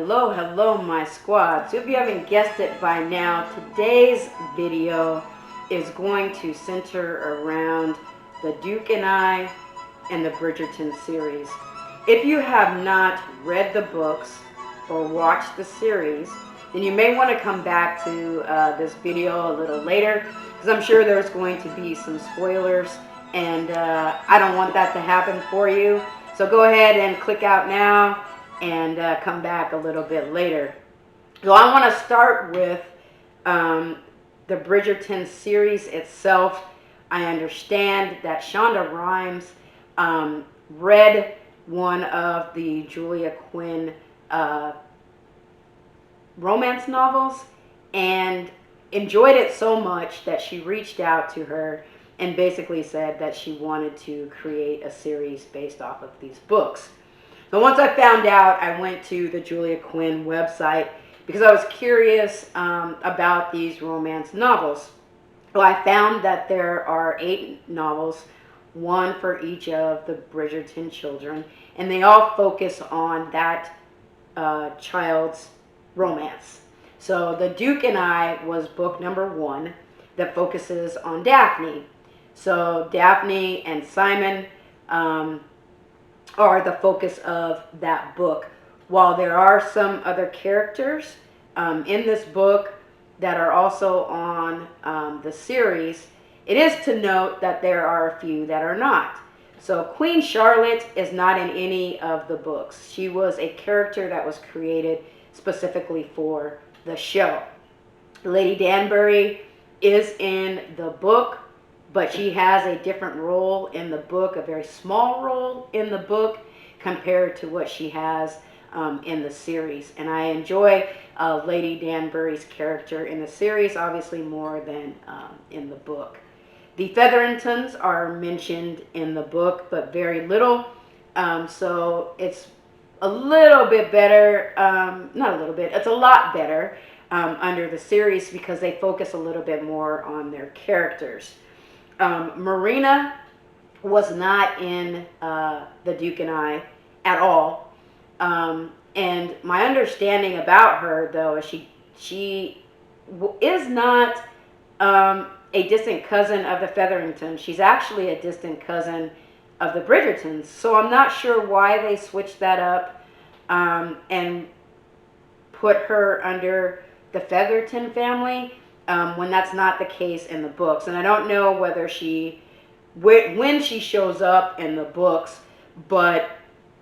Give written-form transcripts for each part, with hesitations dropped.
Hello, hello, my squad. So if you haven't guessed it by now, today's video is going to center around the Duke and I and the Bridgerton series. If you have not read the books or watched the series, then you may want to come back to this video a little later, because I'm sure there's going to be some spoilers, and I don't want that to happen for you. So go ahead and click out now and come back a little bit later. So I want to start with the Bridgerton series itself. I understand that Shonda Rhimes read one of the Julia Quinn romance novels and enjoyed it so much that she reached out to her and basically said that she wanted to create a series based off of these books. So once I found out, I went to the Julia Quinn website because I was curious about these romance novels. So I found that there are 8 novels, one for each of the Bridgerton children, and they all focus on that child's romance. So The Duke and I was book number 1 that focuses on Daphne. So Daphne and Simon are the focus of that book. While there are some other characters in this book that are also on the series, it is to note that there are a few that are not. So Queen Charlotte is not in any of the books. She was a character that was created specifically for the show. Lady Danbury is in the book, but she has a different role in the book, a very small role in the book compared to what she has in the series. And I enjoy Lady Danbury's character in the series, obviously more than in the book. The Featheringtons are mentioned in the book, but very little. So it's a little bit better, not a little bit, it's a lot better under the series because they focus a little bit more on their characters. Marina was not in The Duke and I at all. And my understanding about her, though, is she is not a distant cousin of the Featheringtons. She's actually a distant cousin of the Bridgertons. So I'm not sure why they switched that up and put her under the Featherton family when that's not the case in the books. And I don't know whether when she shows up in the books, but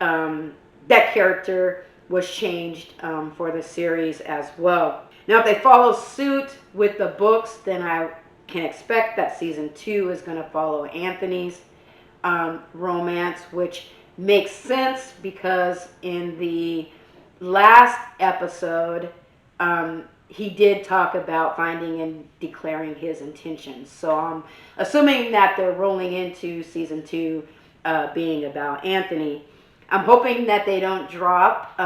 that character was changed for the series as well. Now, if they follow suit with the books, then I can expect that season 2 is going to follow Anthony's romance, which makes sense because in the last episode, he did talk about finding and declaring his intentions. So I'm assuming that they're rolling into season 2 being about Anthony. I'm hoping that they don't drop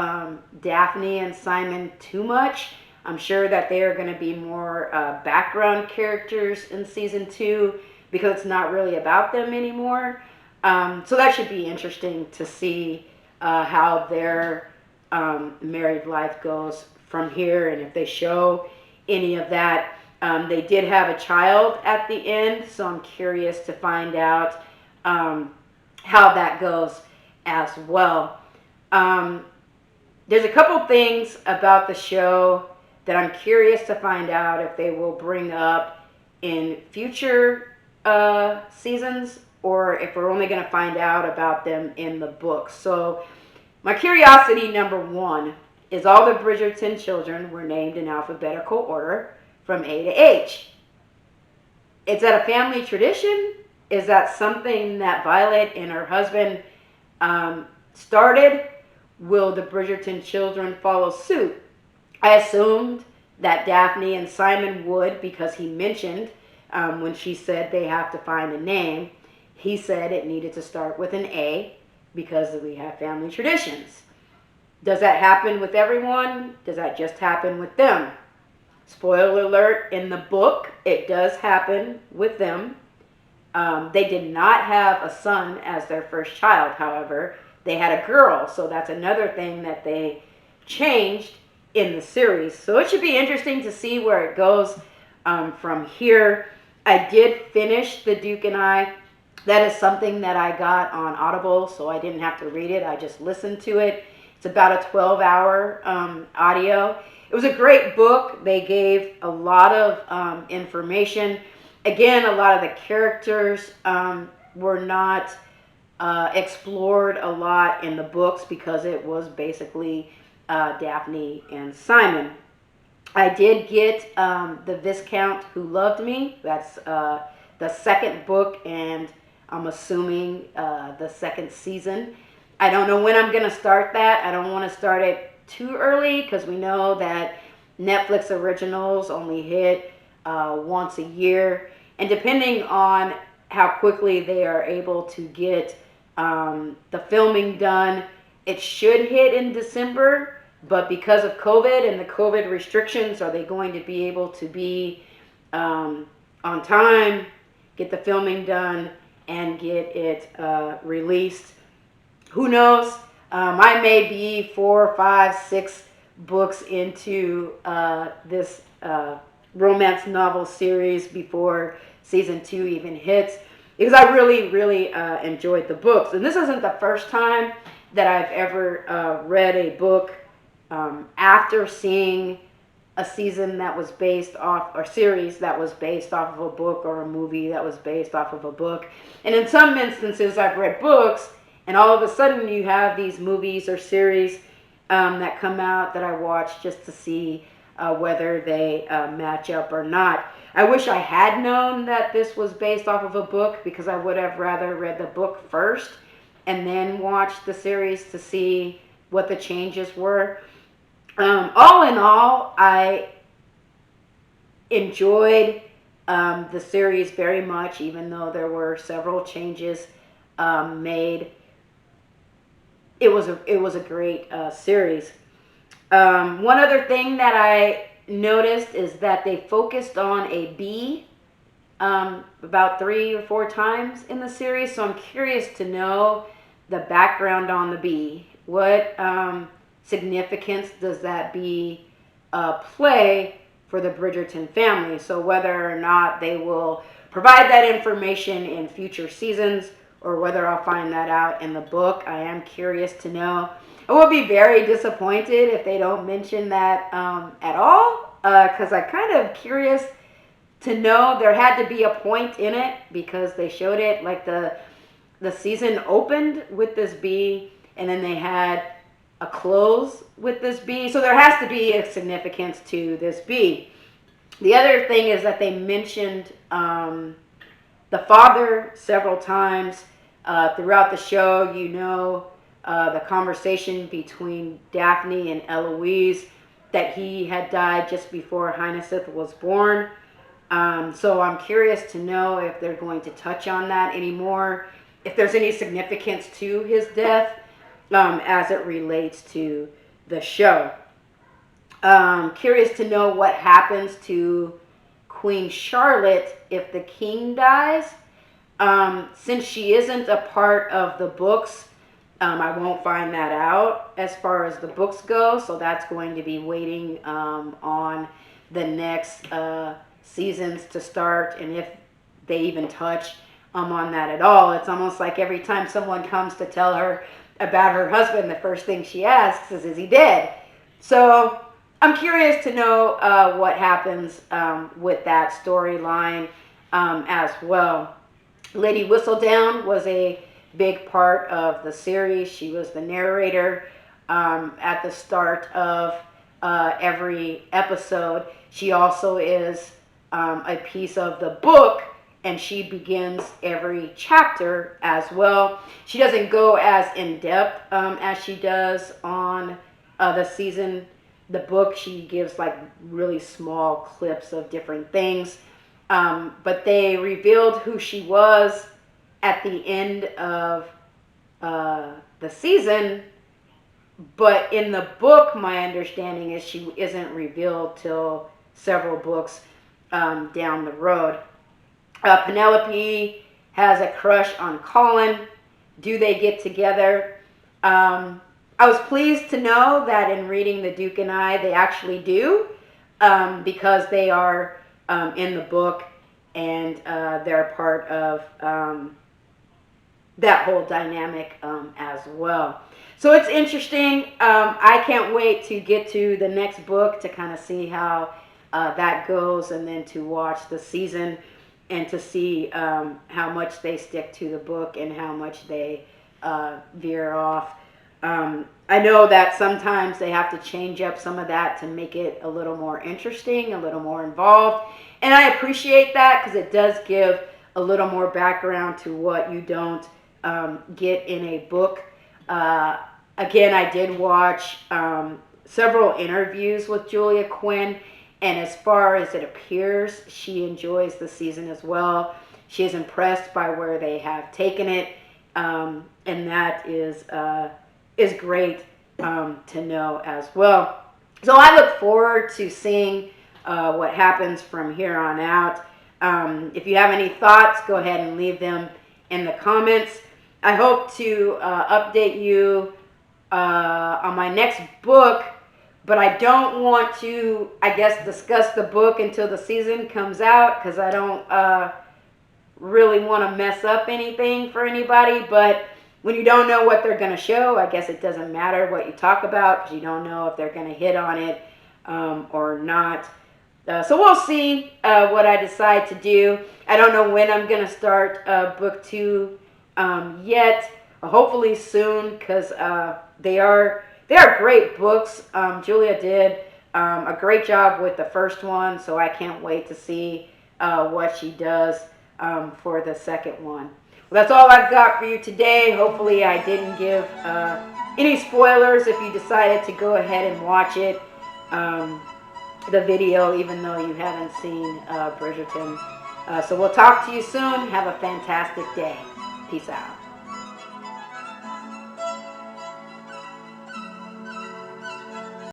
Daphne and Simon too much. I'm sure that they are going to be more background characters in season 2 because it's not really about them anymore. So that should be interesting to see how their married life goes from here, and if they show any of that. They did have a child at the end, so I'm curious to find out how that goes as well. There's a couple things about the show that I'm curious to find out if they will bring up in future seasons, or if we're only going to find out about them in the books. So my curiosity number 1 is all the Bridgerton children were named in alphabetical order from A to H. Is that a family tradition? Is that something that Violet and her husband started? Will the Bridgerton children follow suit? I assumed that Daphne and Simon would, because he mentioned when she said they have to find a name, he said it needed to start with an A because we have family traditions. Does that happen with everyone? Does that just happen with them? Spoiler alert, in the book, it does happen with them. They did not have a son as their first child, however. They had a girl, so that's another thing that they changed in the series. So it should be interesting to see where it goes from here. I did finish The Duke and I. That is something that I got on Audible, so I didn't have to read it. I just listened to it. It's about a 12-hour audio. It was a great book. They gave a lot of information. Again, a lot of the characters were not explored a lot in the books because it was basically Daphne and Simon. I did get The Viscount Who Loved Me. That's the second book, and I'm assuming the second season. I don't know when I'm going to start that. I don't want to start it too early because we know that Netflix originals only hit once a year. And depending on how quickly they are able to get the filming done, it should hit in December. But because of COVID and the COVID restrictions, are they going to be able to be on time, get the filming done, and get it released? Who knows? I may be 4, 5, 6 books into this romance novel series before season 2 even hits, because I really, really enjoyed the books. And this isn't the first time that I've ever read a book after seeing a season that was based off, or series that was based off of a book, or a movie that was based off of a book. And in some instances, I've read books, and all of a sudden you have these movies or series that come out that I watch just to see whether they match up or not. I wish I had known that this was based off of a book, because I would have rather read the book first and then watched the series to see what the changes were. All in all, I enjoyed the series very much, even though there were several changes made. It was a great series. One other thing that I noticed is that they focused on a bee about 3 or 4 times in the series. So I'm curious to know the background on the bee. What significance does that bee play for the Bridgerton family? So whether or not they will provide that information in future seasons, or whether I'll find that out in the book, I am curious to know. I will be very disappointed if they don't mention that at all, because I'm kind of curious to know. There had to be a point in it, because they showed it, like the season opened with this bee, and then they had a close with this bee. So there has to be a significance to this bee. The other thing is that they mentioned the father several times throughout the show. You know, the conversation between Daphne and Eloise, that he had died just before Hynacinth was born. So I'm curious to know if they're going to touch on that anymore, if there's any significance to his death as it relates to the show. Curious to know what happens to Queen Charlotte if the king dies. Since she isn't a part of the books, I won't find that out as far as the books go. So that's going to be waiting on the next seasons to start, and if they even touch on that at all. It's almost like every time someone comes to tell her about her husband, the first thing she asks is he dead? So I'm curious to know what happens with that storyline as well. Lady Whistledown was a big part of the series. She was the narrator at the start of every episode. She also is a piece of the book, and she begins every chapter as well. She doesn't go as in-depth as she does on the season. The book, she gives like really small clips of different things. But they revealed who she was at the end of the season. But in the book, my understanding is she isn't revealed till several books down the road. Penelope has a crush on Colin. Do they get together? I was pleased to know that in reading The Duke and I, they actually do, because they are in the book, and they're part of that whole dynamic as well. So it's interesting. I can't wait to get to the next book to kind of see how that goes, and then to watch the season and to see how much they stick to the book and how much they veer off. I know that sometimes they have to change up some of that to make it a little more interesting, a little more involved. And I appreciate that, because it does give a little more background to what you don't get in a book. Again, I did watch several interviews with Julia Quinn, and as far as it appears, she enjoys the season as well. She is impressed by where they have taken it, and that is great to know as well. So I look forward to seeing what happens from here on out. If you have any thoughts, go ahead and leave them in the comments. I hope to update you on my next book, but I don't want to, I guess, discuss the book until the season comes out, because I don't really want to mess up anything for anybody. But when you don't know what they're going to show, I guess it doesn't matter what you talk about, because you don't know if they're going to hit on it or not. So we'll see what I decide to do. I don't know when I'm going to start book 2 yet. Hopefully soon, because they are great books. Julia did a great job with the first one, so I can't wait to see what she does for the second one. Well, that's all I've got for you today. Hopefully I didn't give any spoilers if you decided to go ahead and watch it, the video, even though you haven't seen Bridgerton. So we'll talk to you soon. Have a fantastic day. Peace out.